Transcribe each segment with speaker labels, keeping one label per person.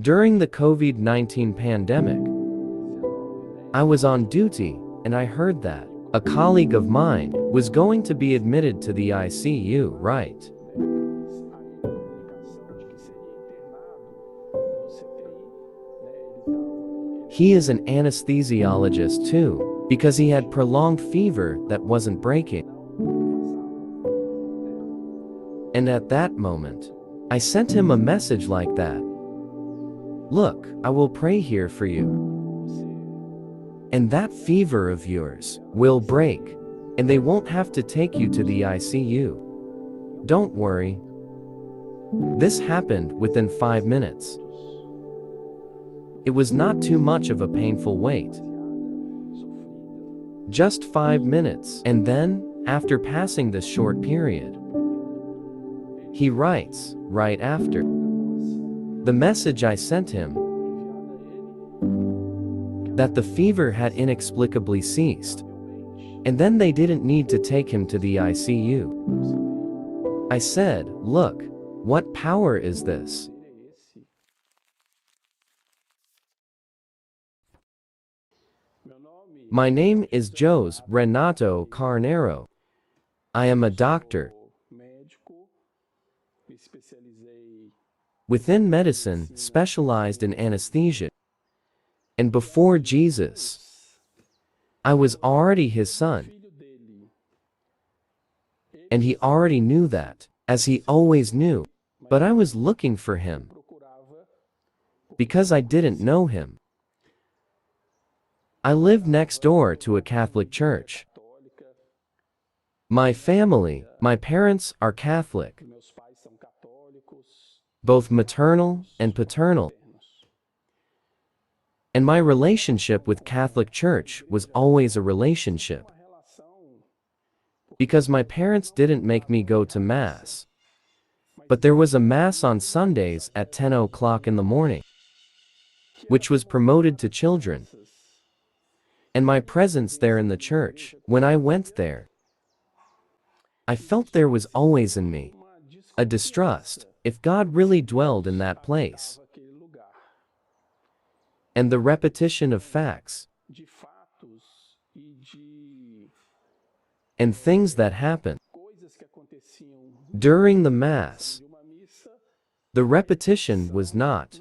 Speaker 1: During the COVID-19 pandemic, I was on duty and I heard that a colleague of mine was going to be admitted to the ICU, right? He is an anesthesiologist too, because he had prolonged fever that wasn't breaking. And at that moment, I sent him a message like that. Look, I will pray here for you. And that fever of yours will break, and they won't have to take you to the ICU. Don't worry. This happened within 5 minutes. It was not too much of a painful wait. Just 5 minutes, and then, after passing this short period, he writes, right after the message I sent him, that the fever had inexplicably ceased, and then they didn't need to take him to the ICU. I said, look, what power is this? My name is Jose Renato Carneiro. I am a doctor. Within medicine, specialized in anesthesia. And before Jesus, I was already his son. And he already knew that, as he always knew. But I was looking for him, because I didn't know him. I live next door to a Catholic church. My family, my parents are Catholic, both maternal and paternal. And my relationship with Catholic Church was always a relationship. Because my parents didn't make me go to Mass. But there was a Mass on Sundays at 10 o'clock in the morning, which was promoted to children. And my presence there in the church, when I went there, I felt there was always in me a distrust, if God really dwelled in that place. And the repetition of facts and things that happen during the Mass, the repetition was not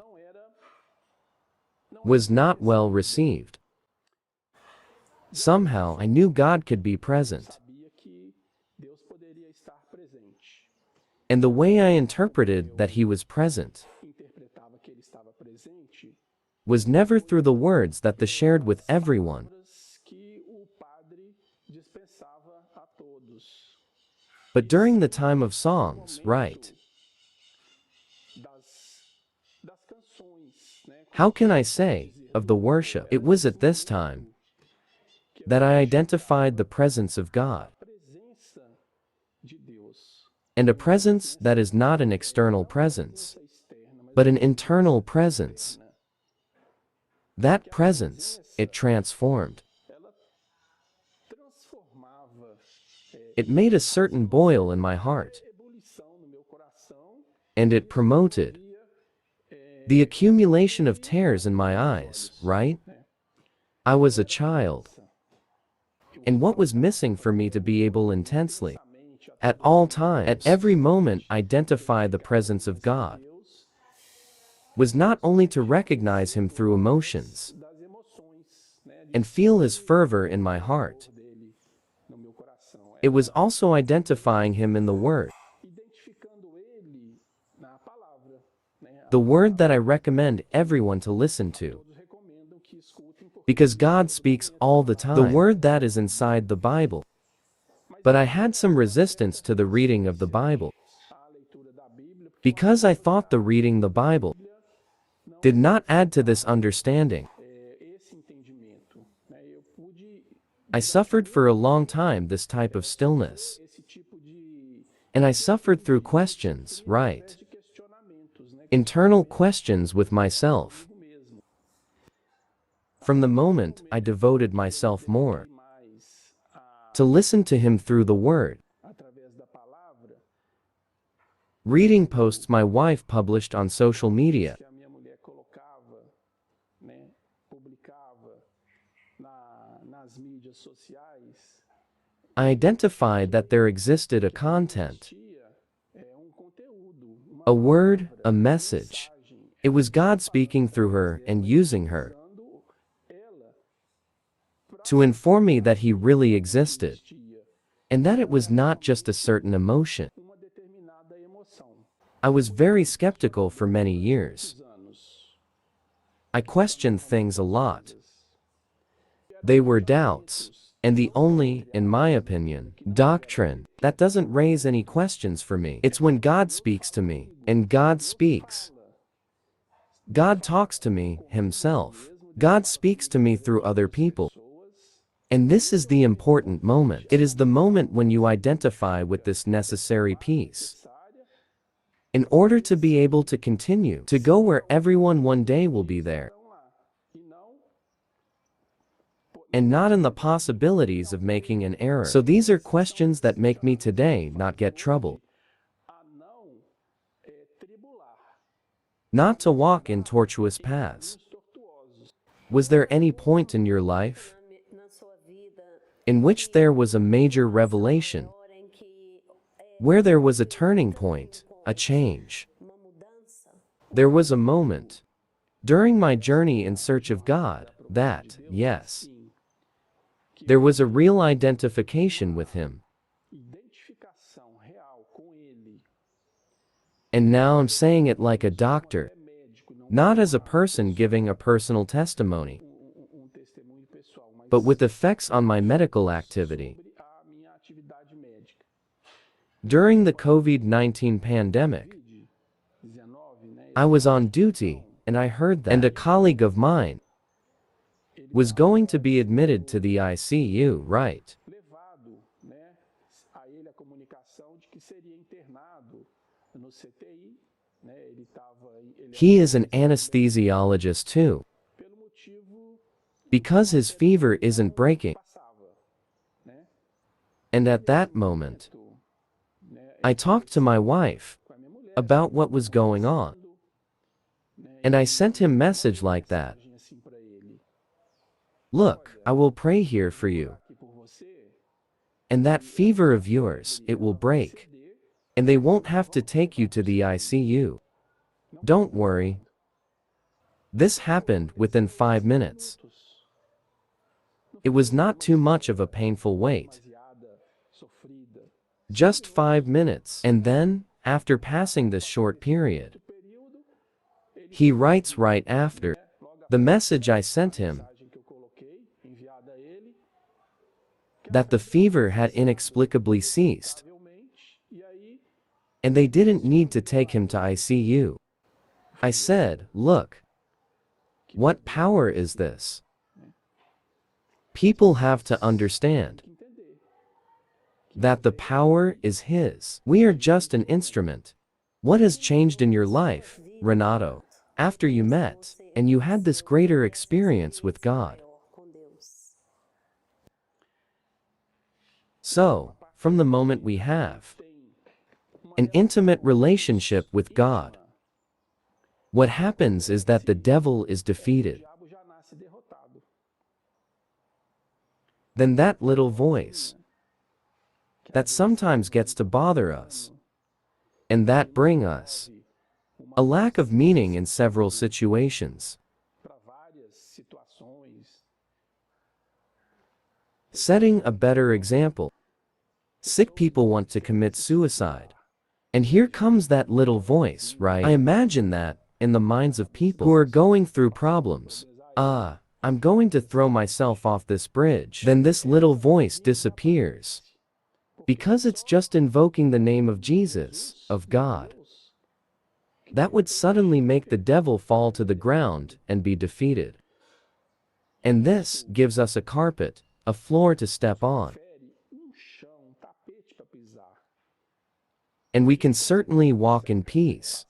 Speaker 1: well received. Somehow I knew God could be present. And the way I interpreted that he was present was never through the words that they shared with everyone, but during the time of songs, right? How can I say, of the worship? It was at this time that I identified the presence of God. And a presence that is not an external presence, but an internal presence. That presence, it transformed. It made a certain boil in my heart. And it promoted the accumulation of tears in my eyes, right? I was a child. And what was missing for me to be able intensely, at all times, at every moment, identify the presence of God, was not only to recognize him through emotions and feel his fervor in my heart. It was also identifying him in the Word. The Word that I recommend everyone to listen to. Because God speaks all the time. The Word that is inside the Bible. But I had some resistance to the reading of the Bible. Because I thought the reading the Bible did not add to this understanding. I suffered for a long time this type of stillness. And I suffered through questions, right? Internal questions with myself. From the moment I devoted myself more to listen to him through the Word. Reading posts my wife published on social media. I identified that there existed a content, a word, a message. It was God speaking through her and using her to inform me that He really existed, and that it was not just a certain emotion. I was very skeptical for many years. I questioned things a lot. They were doubts, and the only, in my opinion, doctrine that doesn't raise any questions for me. It's when God speaks to me, and God speaks. God talks to me, Himself. God speaks to me through other people. And this is the important moment. It is the moment when you identify with this necessary piece. In order to be able to continue to go where everyone one day will be there, and not in the possibilities of making an error. So these are questions that make me today not get troubled, not to walk in tortuous paths. Was there any point in your life in which there was a major revelation, where there was a turning point, a change? There was a moment during my journey in search of God that, yes, there was a real identification with Him. And now I'm saying it like a doctor, not as a person giving a personal testimony, but with effects on my medical activity. During the COVID-19 pandemic, I was on duty and I heard that, and a colleague of mine was going to be admitted to the ICU, right? He is an anesthesiologist too, because his fever isn't breaking. And at that moment, I talked to my wife about what was going on. And I sent him a message like that. Look, I will pray here for you. And that fever of yours, it will break. And they won't have to take you to the ICU. Don't worry. This happened within 5 minutes. It was not too much of a painful wait. Just 5 minutes. And then, after passing this short period, he writes right after the message I sent him that the fever had inexplicably ceased, and they didn't need to take him to ICU. I said, look, what power is this? People have to understand that the power is His. We are just an instrument. What has changed in your life, Renato, after you met, and you had this greater experience with God? So, from the moment we have an intimate relationship with God, what happens is that the devil is defeated. Then that little voice that sometimes gets to bother us, and that bring us a lack of meaning in several situations. Setting a better example. Sick people want to commit suicide. And here comes that little voice, right? I imagine that, in the minds of people who are going through problems. I'm going to throw myself off this bridge. Then this little voice disappears, because it's just invoking the name of Jesus, of God. That would suddenly make the devil fall to the ground and be defeated. And this gives us a carpet, a floor to step on. And we can certainly walk in peace.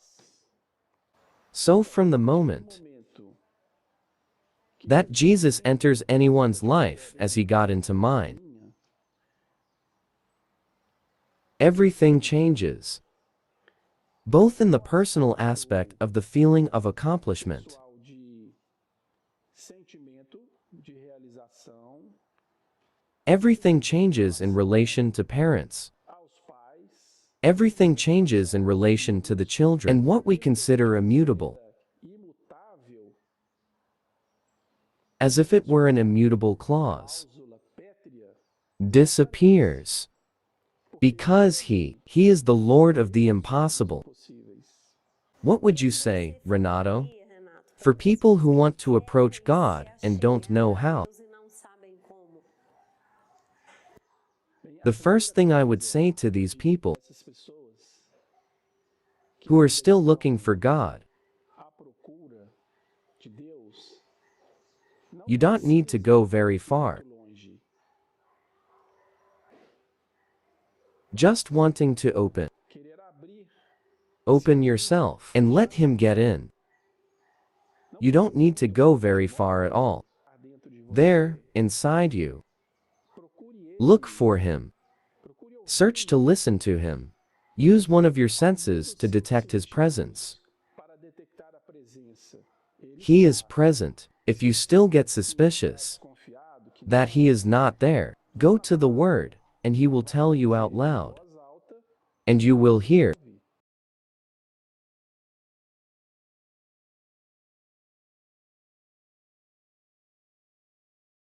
Speaker 1: So from the moment that Jesus enters anyone's life, as He got into mine, everything changes, both in the personal aspect of the feeling of accomplishment, Everything changes in relation to parents. Everything changes in relation to the children and what we consider immutable, as if it were an immutable clause, disappears. Because He is the Lord of the impossible. What would you say, Renato? For people who want to approach God and don't know how, the first thing I would say to these people who are still looking for God, you don't need to go very far. Just wanting to open yourself and let Him get in. You don't need to go very far at all. There, inside you. Look for Him. Search to listen to Him. Use one of your senses to detect His presence. He is present. If you still get suspicious that He is not there, go to the Word, and He will tell you out loud. And you will hear,